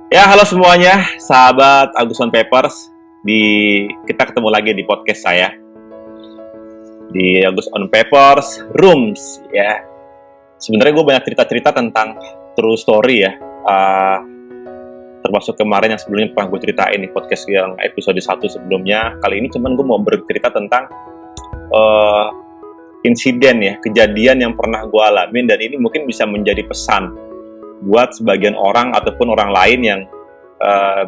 Ya, halo semuanya, sahabat Agus on Papers. Kita ketemu lagi di podcast saya di Agus on Papers Rooms ya. Sebenarnya gue banyak cerita-cerita tentang true story ya. Termasuk kemarin yang sebelumnya pernah gue ceritain di podcast yang episode 1 sebelumnya. Kali ini cuman gue mau bercerita tentang insiden ya, kejadian yang pernah gue alamin, dan ini mungkin bisa menjadi pesan buat sebagian orang ataupun orang lain yang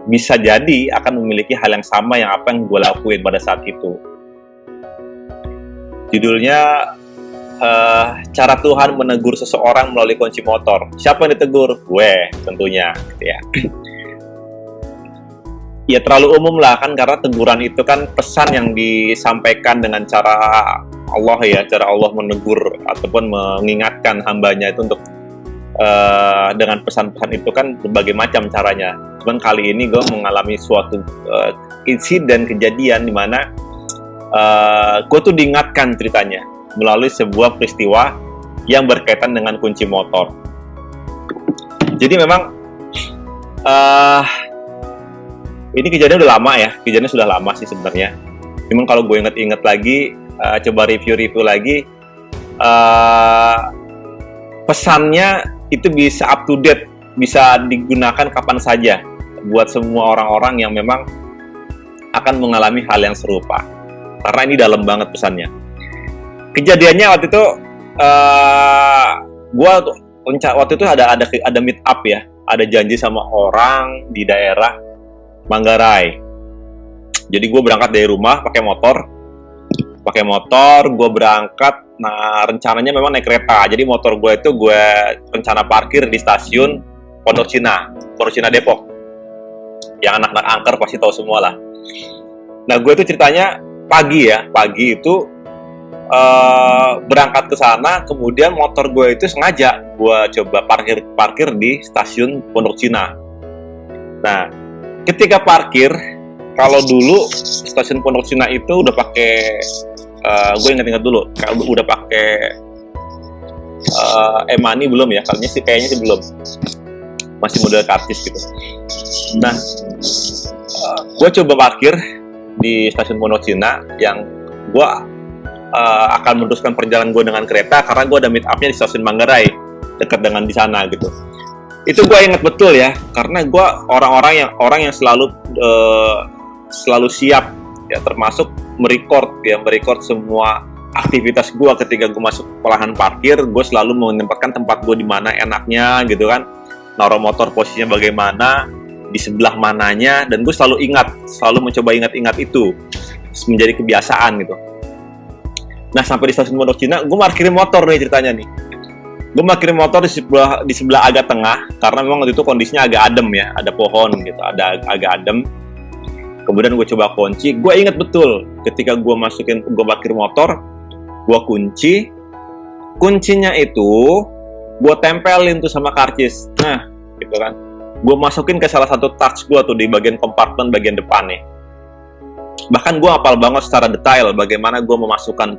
bisa jadi akan memiliki hal yang sama yang apa yang gue lakuin pada saat itu. Judulnya cara Tuhan menegur seseorang melalui kunci motor. Siapa yang ditegur? Gue tentunya gitu ya. Ya terlalu umum lah kan, karena teguran itu kan pesan yang disampaikan dengan cara Allah ya, cara Allah menegur ataupun mengingatkan hambanya itu untuk dengan pesan-pesan itu kan berbagai macam caranya. Cuman kali ini gue mengalami suatu insiden kejadian di mana gue tuh diingatkan ceritanya melalui sebuah peristiwa yang berkaitan dengan kunci motor. Jadi memang ini kejadian udah lama ya, kejadiannya sudah lama sih sebenarnya. Cuman kalau gue inget-inget lagi, coba review lagi, pesannya itu bisa up to date, bisa digunakan kapan saja buat semua orang-orang yang memang akan mengalami hal yang serupa. Karena ini dalam banget pesannya. Kejadiannya waktu itu, waktu itu ada meet up ya, ada janji sama orang di daerah Manggarai. Jadi gue berangkat dari rumah pakai motor, gue berangkat. Nah, rencananya memang naik kereta. Jadi motor gue itu gue rencana parkir di stasiun Pondok Cina Depok. Yang anak-anak angker pasti tahu semua lah. Nah, gue itu ceritanya pagi itu berangkat ke sana, kemudian motor gue itu sengaja gue coba parkir di stasiun Pondok Cina. Nah, ketika parkir, kalau dulu stasiun Pondok Cina itu udah pakai gue ingat dulu, kalau udah pakai e-money belum ya? Kayaknya sih belum, masih model karcis gitu. Nah, gue coba parkir di stasiun Pondok Cina, yang gue akan meneruskan perjalanan gue dengan kereta karena gue ada meet up-nya di stasiun Manggarai, dekat dengan di sana gitu. Itu gue ingat betul ya, karena gue orang yang selalu siap ya, termasuk merecord semua aktivitas gue ketika gue masuk lahan parkir. Gue selalu menempatkan tempat gue di mana enaknya gitu kan, naruh motor posisinya bagaimana, di sebelah mananya, dan gue selalu mencoba ingat itu menjadi kebiasaan gitu. Nah, sampai di stasiun Pondok Cina, gue parkirin motor nih ceritanya nih. Gue parkirin motor di sebelah agak tengah, karena memang waktu itu kondisinya agak adem ya, ada pohon gitu, agak adem. Kemudian gue coba kunci. Gue ingat betul ketika gue parkir motor, gue kuncinya itu gue tempelin tuh sama karcis. Nah, gitu kan. Gue masukin ke salah satu touch gue tuh di bagian kompartemen bagian depannya. Bahkan gue hafal banget secara detail bagaimana gue memasukkan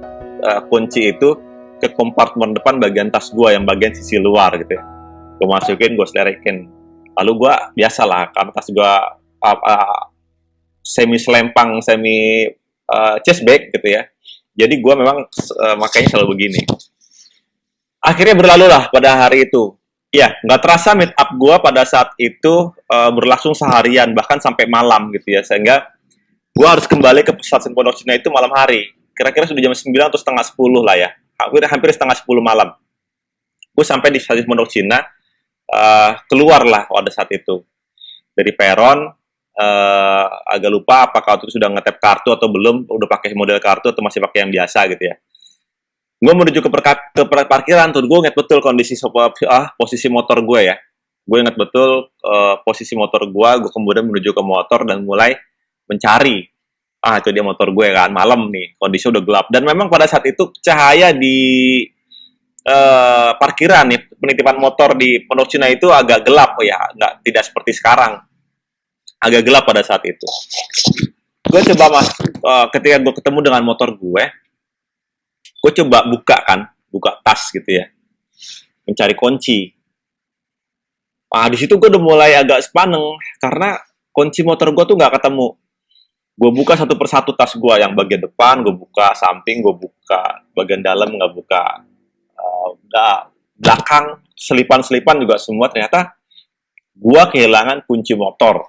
kunci itu ke kompartemen depan bagian tas gue yang bagian sisi luar gitu ya. Gue masukin, gue selerikin. Lalu gue biasalah, karena tas gue semi chest bag gitu ya. Jadi gue memang makanya selalu begini. Akhirnya berlalu lah pada hari itu. Ya, nggak terasa meet up gue pada saat itu berlangsung seharian, bahkan sampai malam gitu ya. Sehingga gue harus kembali ke stasiun Pondok Cina itu malam hari. Kira-kira sudah jam 9 atau setengah 10 lah ya. Hampir setengah 10 malam. Gue sampai di stasiun Pondok Cina, keluar lah pada saat itu. Dari peron, agak lupa apakah waktu itu sudah ngetap kartu atau belum, udah pakai model kartu atau masih pakai yang biasa gitu ya. Gue menuju ke parkiran tuh, gue ingat betul posisi motor gue ya. Gue ingat betul posisi motor gue kemudian menuju ke motor dan mulai mencari. Itu dia motor gue kan, malam nih, kondisi udah gelap. Dan memang pada saat itu cahaya di parkiran nih, penitipan motor di Pondok Cina itu agak gelap ya, tidak seperti sekarang. Agak gelap pada saat itu. Gue coba ketika gue ketemu dengan motor gue coba buka tas gitu ya, mencari kunci. Nah, di situ gue udah mulai agak sepaneng karena kunci motor gue tuh nggak ketemu. Gue buka satu persatu tas gue, yang bagian depan gue buka, samping gue buka, bagian dalam nggak buka, udah belakang selipan-selipan juga semua, ternyata gue kehilangan kunci motor,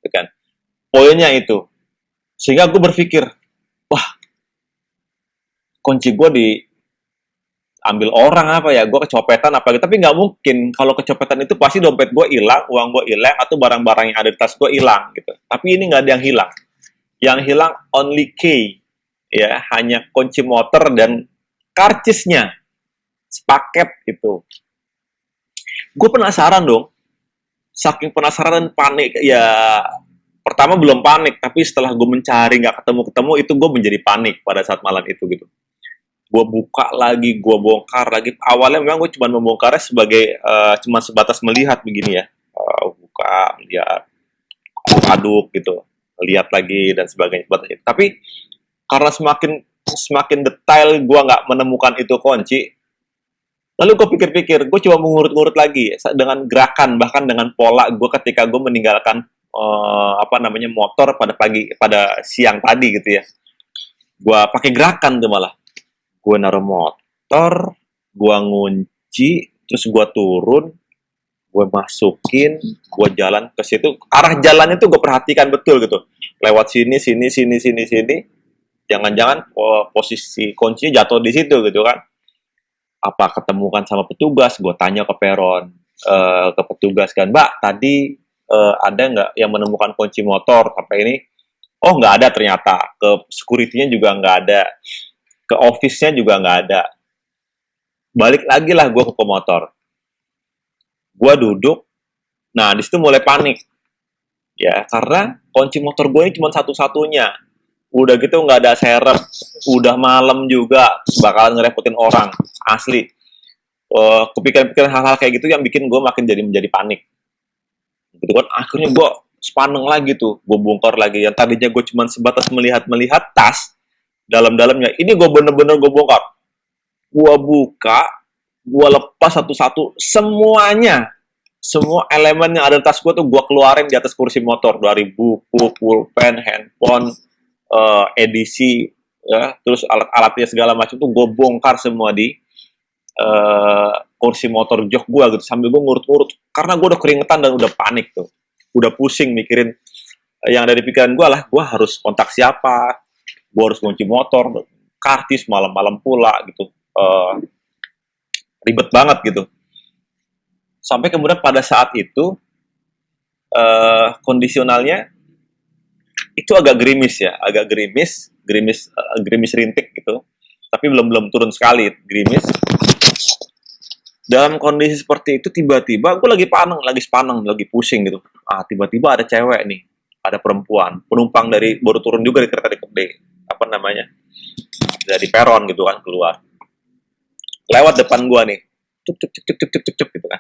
gitu kan? Poinnya itu, sehingga gue berpikir, wah, kunci gue diambil orang apa ya, gue kecopetan apa gitu. Tapi nggak mungkin, kalau kecopetan itu pasti dompet gue hilang, uang gue hilang, atau barang-barang yang ada di tas gue hilang gitu. Tapi ini nggak ada yang hilang. Yang hilang only key, ya, hanya kunci motor dan karcisnya sepaket gitu. Gue penasaran dong, saking penasaran dan panik ya. Pertama belum panik, tapi setelah gue mencari nggak ketemu-ketemu, itu gue menjadi panik pada saat malam itu gitu. Gue buka lagi, gue bongkar lagi. Awalnya memang gue cuma membongkarnya sebagai cuma sebatas melihat begini ya. Buka, lihat, aduk gitu, lihat lagi dan sebagainya. Sebatas itu. Tapi karena semakin detail gue nggak menemukan itu kunci, lalu gue pikir-pikir, gue coba mengurut-ngurut lagi dengan gerakan, bahkan dengan pola gue ketika gue meninggalkan motor pada siang tadi gitu ya. Gue pakai gerakan tuh malah. Gue naruh motor, gue ngunci, terus gue turun, gue masukin, gue jalan ke situ. Arah jalannya tuh gue perhatikan betul gitu. Lewat sini, sini, sini, sini, sini. Jangan-jangan posisi kuncinya jatuh di situ gitu kan. Apa ketemukan sama petugas? Gue tanya ke peron, ke petugas kan, Mbak, tadi ada nggak yang menemukan kunci motor sampai ini? Oh, nggak ada ternyata. Ke security-nya juga nggak ada. Ke office-nya juga nggak ada. Balik lagi lah gue ke motor. Gue duduk. Nah, di situ mulai panik. Ya, karena kunci motor gue ini cuma satu-satunya. Udah gitu nggak ada serep. Udah malam juga. Bakalan ngerepotin orang. Asli. Kepikiran-pikiran hal-hal kayak gitu yang bikin gue makin menjadi panik. Gitu kan, akhirnya gue sepaneng lagi tuh. Gue bongkar lagi. Yang tadinya gue cuma sebatas melihat-melihat tas. Dalam-dalamnya. Ini gue bener-bener gue bongkar. Gue buka, gue lepas satu-satu, semuanya, semua elemen yang ada di tas gue tuh gue keluarin di atas kursi motor, dari buku, pulpen, handphone, edisi, ya, terus alat-alatnya segala macam tuh gue bongkar semua di kursi motor jok gue gitu, sambil gue ngurut-ngurut, karena gue udah keringetan dan udah panik tuh, udah pusing mikirin yang ada di pikiran gue lah, gue harus kontak siapa, gue harus kunci motor, kartis malam-malam pula gitu. Ribet banget gitu. Sampai kemudian pada saat itu kondisionalnya itu agak gerimis ya, agak gerimis rintik gitu. Tapi belum turun sekali gerimis. Dalam kondisi seperti itu tiba-tiba gue lagi sepaneng, lagi pusing gitu. Tiba-tiba ada cewek nih, ada perempuan, penumpang baru turun juga di kereta dari peron gitu kan, keluar. Lewat depan gua nih, cuk gitu kan.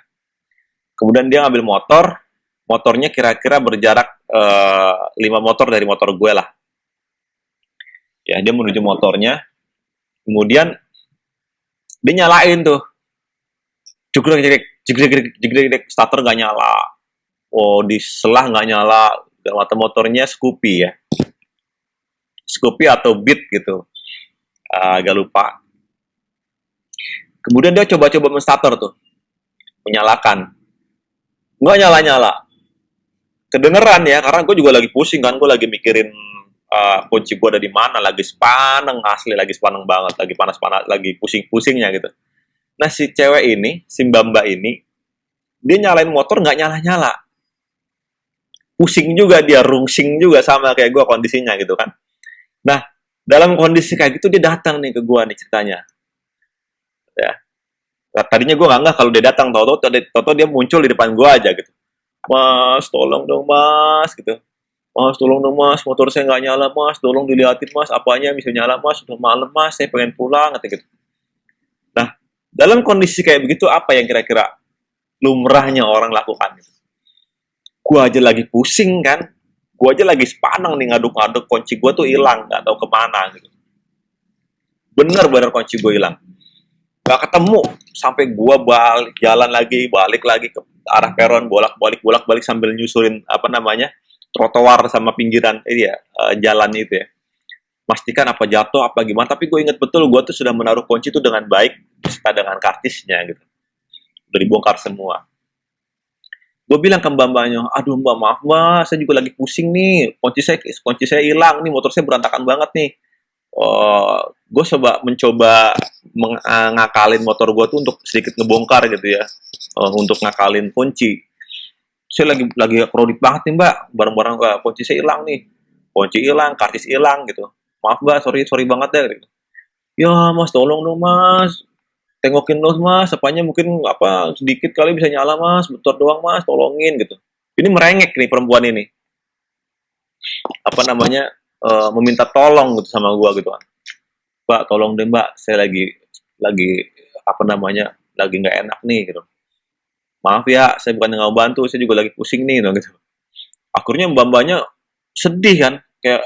Kemudian dia ngambil motornya kira-kira berjarak 5 motor dari motor gue lah. Ya, dia menuju motornya, kemudian dia nyalain tuh, jegrek, starter nggak nyala, di selah nggak nyala, dan motornya Scoopy atau Beat gitu, agak lupa. Kemudian dia coba-coba menstarter tuh, menyalakan, nggak nyala-nyala. Kedengeran ya, karena gue juga lagi pusing kan, gue lagi mikirin kunci gue ada di mana, lagi sepaneng, asli lagi sepaneng banget, lagi panas-panas, lagi pusing-pusingnya gitu. Nah si cewek ini, si Mbak ini, dia nyalain motor nggak nyala-nyala. Pusing juga dia, rungsing juga sama kayak gue kondisinya gitu kan. Nah, dalam kondisi kayak gitu dia datang nih ke gue nih ceritanya. Ya. Nah, tadinya gue nggak kalau dia datang, tau dia muncul di depan gue aja gitu. Mas, tolong dong mas, gitu. Mas, tolong dong mas, motor saya nggak nyala mas, tolong dilihatin mas, apanya bisa nyala mas, udah malam mas, saya pengen pulang, gitu. Nah, dalam kondisi kayak begitu, apa yang kira-kira lumrahnya orang lakukan? Gue aja lagi pusing kan, gue aja lagi sepaneng nih, ngaduk-ngaduk, kunci gue tuh hilang, nggak tahu kemana gitu. Bener-bener kunci gue hilang. Gak ketemu, sampai gue balik lagi arah peron, bolak-balik sambil nyusurin apa namanya trotoar sama pinggiran jalan itu ya. Pastikan apa jatuh apa gimana, tapi gue inget betul gue tuh sudah menaruh kunci itu dengan baik beserta dengan kartisnya gitu, udah dibongkar semua. Gue bilang ke mbak-mbaknya, aduh mbak maaf mbak, saya juga lagi pusing nih, kunci saya hilang nih, motor saya berantakan banget nih. Gue mencoba ngakalin motor gue tuh untuk sedikit ngebongkar gitu ya, untuk ngakalin kunci. Saya lagi kredit banget nih mbak, barang-barang kunci saya hilang nih, kunci hilang, kartis hilang gitu. Maaf mbak, sorry banget ya gitu. Ya mas, tolong dong mas, tengokin dong mas, apanya mungkin apa sedikit kali bisa nyala mas, bentar doang mas, tolongin gitu. Ini merengek nih perempuan ini, apa namanya, meminta tolong gitu sama gua gitu kan. Mbak, tolong deh mbak, saya lagi apa namanya, lagi nggak enak nih gitu. Maaf ya, saya bukan nggak mau bantu, saya juga lagi pusing nih gitu. Akhirnya mbak-mbaknya sedih kan, kayak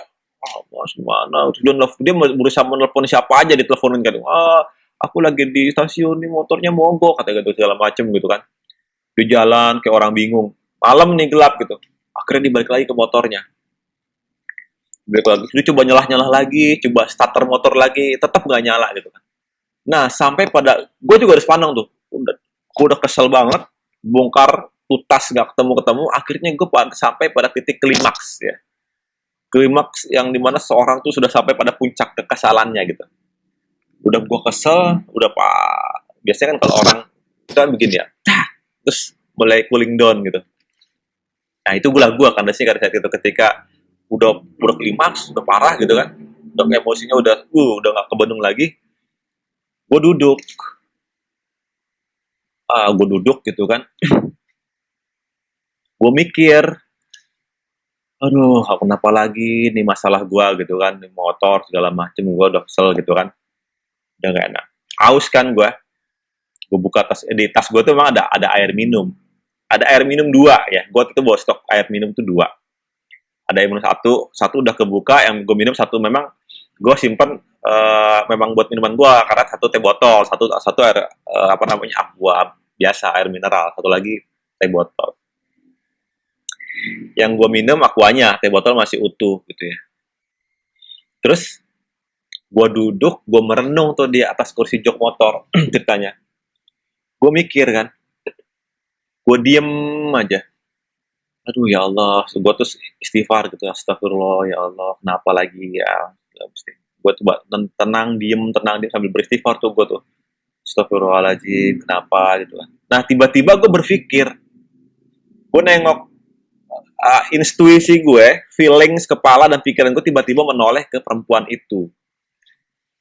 mas gimana? Dia berusaha menelpon siapa aja, diteleponin kan. Aku lagi di stasiun nih, motornya mogok kata gitu segala macem gitu kan. Di jalan kayak orang bingung. Malam nih gelap gitu. Akhirnya dibalik lagi ke motornya. Dia coba nyalah lagi, coba starter motor lagi, tetap nggak nyala gitu kan. Nah, sampai pada gue juga harus pandang tuh. Gue udah kesel banget, bongkar tutas nggak ketemu. Akhirnya gue sampai pada titik klimaks ya. Klimaks yang dimana seorang tuh sudah sampai pada puncak kekesalannya gitu. Udah gue kesel, biasanya kan kalau orang itu kan begini ya, terus mulai cooling down gitu. Nah itu gue kandasnya pada saat itu ketika udah klimaks, udah parah gitu kan, udah emosinya udah nggak kebendung lagi. Gue duduk gitu kan, gue mikir, aduh kenapa lagi nih masalah gue gitu kan, nih motor segala macem, gue udah kesel gitu kan, udah gak enak, haus kan gue buka di tas gue tuh memang ada air minum, 2 ya, gue tuh bawa stok air minum tuh 2, ada air minum satu udah kebuka, yang gue minum satu memang gue simpen memang buat minuman gue, karena satu teh botol, satu air apa namanya aqua biasa, air mineral, satu lagi teh botol. Yang gue minum aquanya, teh botol masih utuh gitu ya. Terus gue duduk, gue merenung tuh di atas kursi jok motor ceritanya. Gue mikir kan, gue diem aja. Aduh ya Allah, gue tuh istighfar gitu, astagfirullah ya Allah, kenapa lagi ya? Gue tuh tenang diem sambil beristighfar tuh gue tuh. Astagfirullahaladzim, kenapa gitu kan. Nah tiba-tiba gue berpikir, gue nengok intuisi gue, feelings kepala dan pikiran gue tiba-tiba menoleh ke perempuan itu.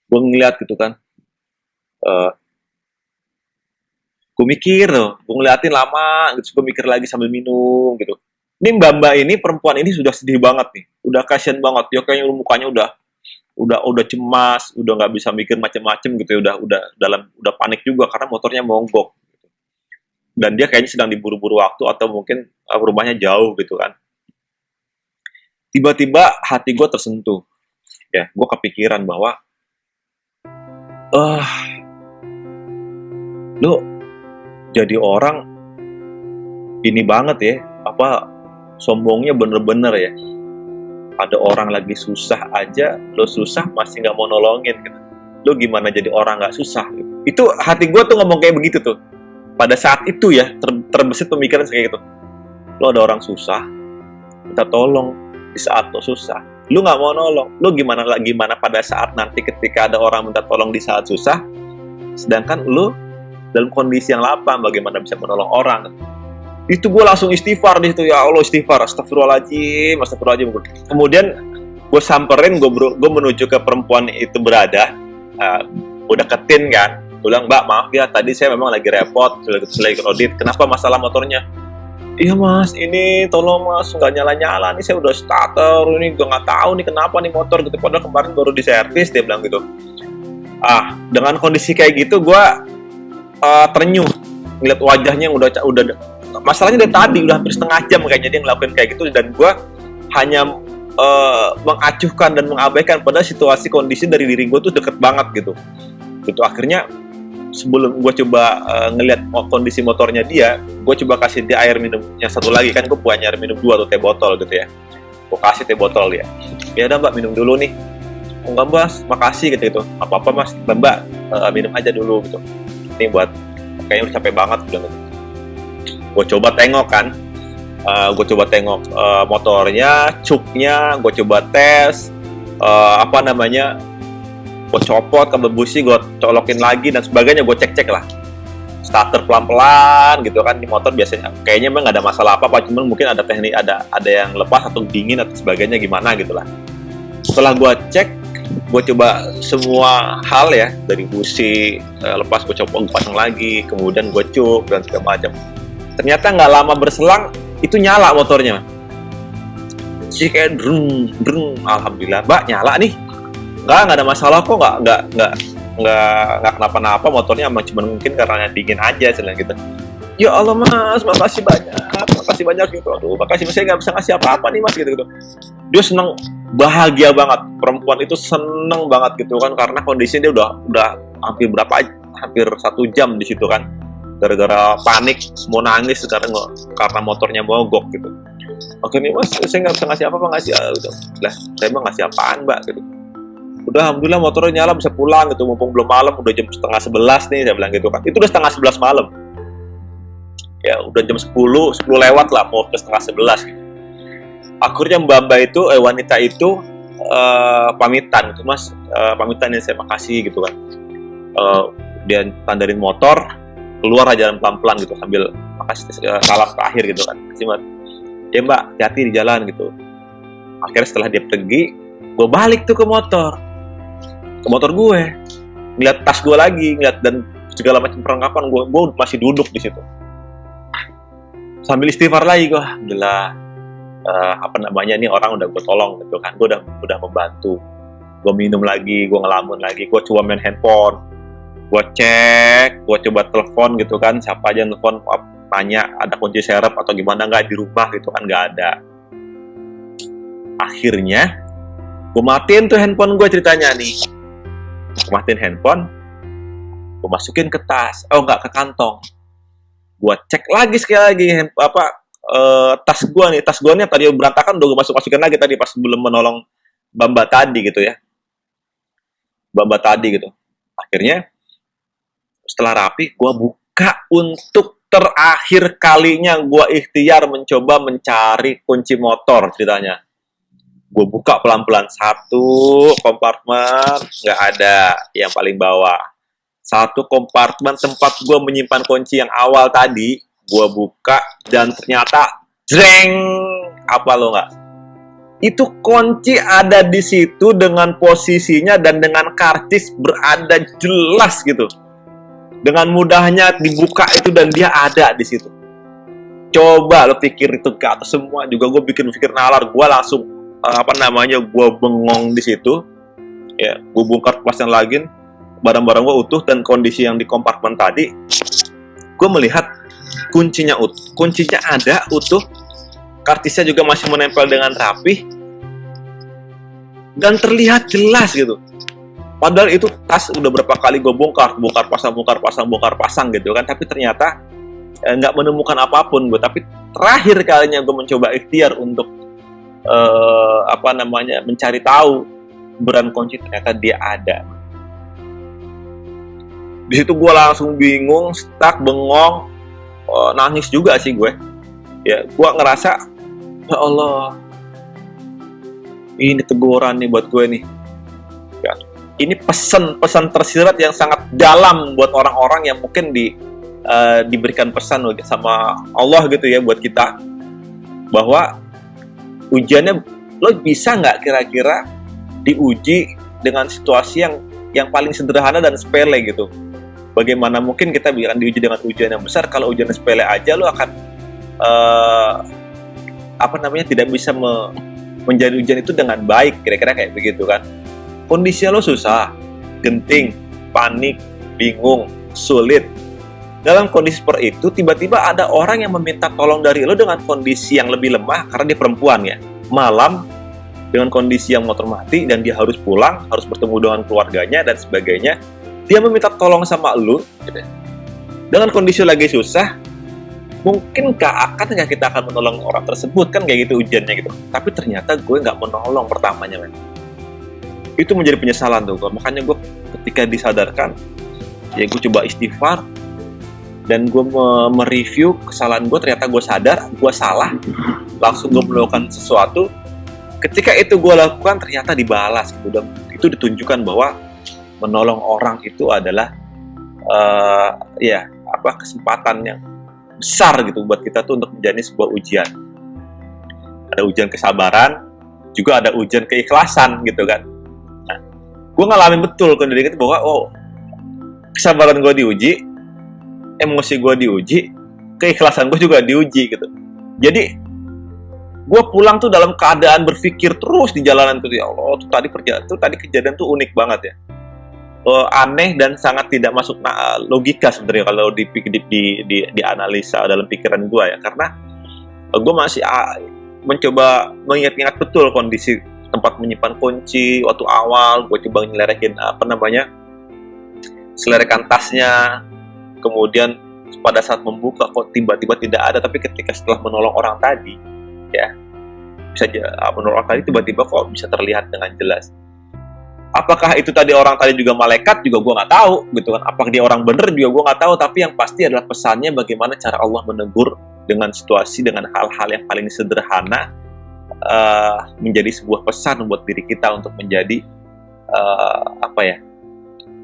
Gue ngeliat gitu kan, gue mikir tuh, gue ngeliatin lama gitu, gue mikir lagi sambil minum gitu. Ini mbak ini, perempuan ini sudah sedih banget nih, udah kasihan banget, dia kayaknya mukanya udah cemas, udah nggak bisa mikir macem-macem gitu ya, udah panik juga karena motornya mogok. Dan dia kayaknya sedang diburu-buru waktu atau mungkin rumahnya jauh gitu kan. Tiba-tiba hati gue tersentuh, ya, gue kepikiran bahwa, lu jadi orang ini banget ya, sombongnya bener-bener ya. Ada orang lagi susah aja, lo susah masih nggak mau nolongin gitu. Lo gimana jadi orang nggak susah gitu. Itu hati gue tuh ngomong kayak begitu tuh. Pada saat itu ya, terbesit pemikiran kayak gitu. Lo ada orang susah, minta tolong di saat lo susah. Lo nggak mau nolong. Lo gimana pada saat nanti ketika ada orang minta tolong di saat susah, sedangkan lo dalam kondisi yang lapang, bagaimana bisa menolong orang? Itu gue langsung istighfar di situ, ya Allah istighfar, astagfirullahaladzim. Kemudian gue samperin, gue menuju ke perempuan itu berada, udah ketin kan, gue bilang, mbak maaf ya, tadi saya memang lagi repot, lagi kredit, kenapa masalah motornya? Iya mas, ini tolong mas, nggak nyala-nyala nih, saya udah starter, ini gue nggak tahu nih kenapa nih motor gitu, padahal kemarin baru diservis, dia bilang gitu. Dengan kondisi kayak gitu, gue terenyuh, ngeliat wajahnya yang udah masalahnya dari tadi udah hampir setengah jam kayaknya dia ngelakuin kayak gitu, dan gue hanya mengacuhkan dan mengabaikan pada situasi kondisi dari diri gue tuh deket banget gitu. Akhirnya sebelum gue coba ngeliat kondisi motornya dia, gue coba kasih dia air minumnya satu lagi, kan gue punya air minum 2 atau teh botol gitu ya. Gue kasih teh botol dia. Ya udah mbak, minum dulu nih. Enggak mas, makasih gitu. Apa-apa mas, mbak minum aja dulu gitu. Ini buat, kayaknya udah capek banget bilang gitu. Gue coba tengok kan, motornya, cupnya, gue coba tes, gue copot kabel busi, gue colokin lagi dan sebagainya, gue cek-cek lah. Starter pelan-pelan gitu kan, di motor biasanya kayaknya emang nggak ada masalah apa-apa, cuman mungkin ada teknik, ada yang lepas atau dingin atau sebagainya gimana gitulah. Setelah gue cek, gue coba semua hal ya, dari busi lepas, gue copot, gue pasang lagi, kemudian gue cup dan segala macam. Ternyata nggak lama berselang itu nyala motornya. Sih kayak drung, alhamdulillah mbak nyala nih. Nggak ada masalah kok, nggak kenapa-napa, motornya emang cuma mungkin karena dingin aja, selain gitu. Ya Allah mas, makasih banyak gitu. Aduh, makasih mas, saya nggak bisa ngasih apa-apa nih mas gitu. Dia seneng, bahagia banget. Perempuan itu seneng banget gitu kan, karena kondisinya dia udah hampir 1 jam di situ kan, gara-gara panik mau nangis karena motornya mogok gitu. Oke nih mas, saya nggak bisa ngasih apa-apa, ngasih udah lah, saya mah ngasih apaan mbak gitu. Udah alhamdulillah motornya nyala, bisa pulang gitu, mumpung belum malam, udah jam 10:30 nih, saya bilang gitu kan. Itu udah 10:30 malam. Ya udah jam 10 lewat lah, mau ke 10:30 gitu. Akhirnya mbak itu, wanita itu pamitan gitu, mas, pamitan ya, saya makasih gitu kan. Dia tandarin motor, keluar aja pelan-pelan gitu, sambil makasih salam terakhir gitu kan. Makasih mbak. Ya mbak, hati-hati di jalan gitu. Akhirnya setelah dia pergi, gue balik tuh ke motor gue, ngeliat tas gue lagi, ngeliat dan segala macam perlengkapan gue masih duduk di situ sambil istighfar lagi gue. Alhamdulillah, ini orang udah gue tolong gitu kan, gue udah membantu. Gue minum lagi, gue ngelamun lagi, gue coba main handphone, gue cek, gue coba telepon gitu kan, siapa aja telepon, tanya ada kunci serep atau gimana nggak di rumah gitu kan, nggak ada. Akhirnya gue matiin tuh handphone gue, ceritanya nih, gue matiin handphone, gue masukin ke tas, ke kantong. Gue cek lagi sekali lagi tas gue nih tadi berantakan, udah gue masukin lagi tadi pas sebelum menolong Bamba tadi gitu ya, Akhirnya setelah rapi, gue buka untuk terakhir kalinya gue ikhtiar mencoba mencari kunci motor, ceritanya. Gue buka pelan-pelan, 1 kompartemen nggak ada, yang paling bawah. 1 kompartemen tempat gue menyimpan kunci yang awal tadi, gue buka dan ternyata jreng, apa lo nggak? Itu kunci ada di situ dengan posisinya dan dengan karcis berada jelas gitu. Dengan mudahnya dibuka itu dan dia ada di situ. Coba lo pikir itu ke atas semua juga, gue pikir nalar, gue langsung gue bengong di situ. Ya, gue bongkar pasang lagi, barang-barang gue utuh dan kondisi yang di kompartemen tadi, gue melihat kuncinya ada utuh, kartisnya juga masih menempel dengan rapih dan terlihat jelas gitu. Padahal itu tas udah berapa kali gue bongkar pasang gitu kan, tapi ternyata nggak menemukan apapun gue. Tapi terakhir kalinya gue mencoba ikhtiar untuk mencari tahu keberadaan kunci, ternyata dia ada. Di situ gue langsung bingung, stuck, bengong, nangis juga sih gue. Ya, gue ngerasa, ya Allah, ini teguran nih buat gue nih. Ya, ini pesan tersirat yang sangat dalam buat orang-orang yang mungkin diberikan pesan sama Allah gitu ya buat kita, bahwa ujiannya lo bisa nggak kira-kira diuji dengan situasi yang paling sederhana dan sepele gitu. Bagaimana mungkin kita akan diuji dengan ujian yang besar, kalau ujian sepele aja lo akan tidak bisa menjadi ujian itu dengan baik, kira-kira kayak begitu kan. Kondisi lo susah, genting, panik, bingung, sulit. Dalam kondisi seperti itu, tiba-tiba ada orang yang meminta tolong dari lo dengan kondisi yang lebih lemah, karena dia perempuan ya, malam, dengan kondisi yang motor mati, dan dia harus pulang, harus bertemu dengan keluarganya, dan sebagainya. dia meminta tolong sama lu, gitu ya, dengan kondisi lagi susah, mungkinkah akan nggak kita akan menolong orang tersebut, kan kayak gitu ujiannya gitu. Tapi ternyata gue nggak menolong pertamanya, men. Itu menjadi penyesalan tuh gue. Makanya gue ketika disadarkan, ya gue coba istighfar, dan gue mereview kesalahan gue. Ternyata gue sadar, gue salah, langsung gue melakukan sesuatu. Ketika itu gue lakukan, ternyata dibalas gitu. Dan itu ditunjukkan bahwa menolong orang itu adalah kesempatan yang besar gitu buat kita tuh untuk menjalani sebuah ujian. Ada ujian kesabaran, juga ada ujian keikhlasan gitu kan. Nah, gue ngalamin betul ke diri kita bahwa kesabaran gue diuji, emosi gue diuji, keikhlasan gue juga diuji gitu. Jadi gue pulang tuh dalam keadaan berpikir terus di jalanan tuh, ya Allah, tadi kejadian tuh unik banget ya. Aneh dan sangat tidak masuk logika sebenarnya kalau di analisa dalam pikiran gue ya, karena gue masih mencoba mengingat-ingat betul kondisi tempat menyimpan kunci waktu awal. Gue coba nyelerekin selerekan tasnya, kemudian pada saat membuka kok tiba-tiba tidak ada, tapi ketika setelah menolong orang tadi, ya bisa menolong orang tadi tiba-tiba kok bisa terlihat dengan jelas. Apakah itu tadi orang tadi juga malaikat juga gue nggak tahu gitu kan. Apakah dia orang bener juga gue nggak tahu. Tapi yang pasti adalah pesannya bagaimana cara Allah menegur dengan situasi, dengan hal-hal yang paling sederhana, menjadi sebuah pesan buat diri kita untuk menjadi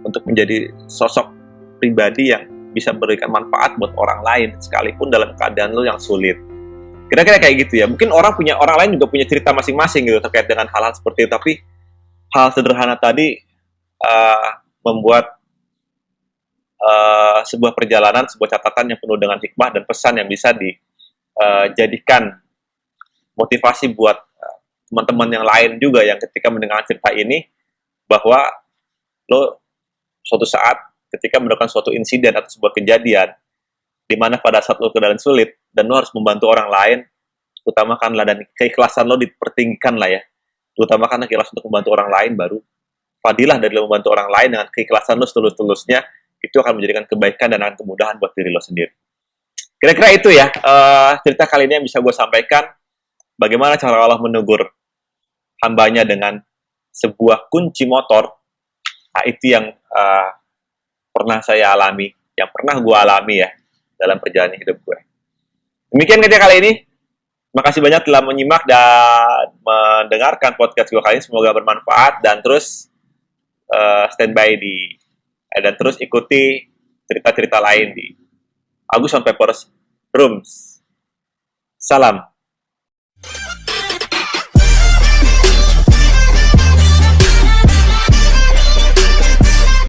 untuk menjadi sosok pribadi yang bisa memberikan manfaat buat orang lain sekalipun dalam keadaan lo yang sulit. Kira-kira kayak gitu ya. Mungkin orang lain juga punya cerita masing-masing gitu terkait dengan hal-hal seperti itu. Tapi hal sederhana tadi membuat sebuah perjalanan, sebuah catatan yang penuh dengan hikmah dan pesan yang bisa dijadikan motivasi buat teman-teman yang lain juga yang ketika mendengar cerita ini, bahwa lo suatu saat ketika mendapatkan suatu insiden atau sebuah kejadian di mana pada saat lo keadaan sulit dan lo harus membantu orang lain, utamakanlah dan keikhlasan lo dipertinggikan lah ya. Utamakan keikhlasan untuk membantu orang lain, baru fadilah dari membantu orang lain dengan keikhlasan lo setulus-tulusnya, itu akan menjadikan kebaikan dan akan kemudahan buat diri lo sendiri. Kira-kira itu ya cerita kali ini yang bisa gue sampaikan, bagaimana cara Allah menegur hambanya dengan sebuah kunci motor. Nah, itu yang pernah saya alami, yang pernah gue alami ya dalam perjalanan hidup gue. Demikian kerja kali ini. Terima kasih banyak telah menyimak dan mendengarkan podcast gue kali ini. Semoga bermanfaat dan terus standby dan terus ikuti cerita-cerita lain di Agus on Papers Rooms. Salam.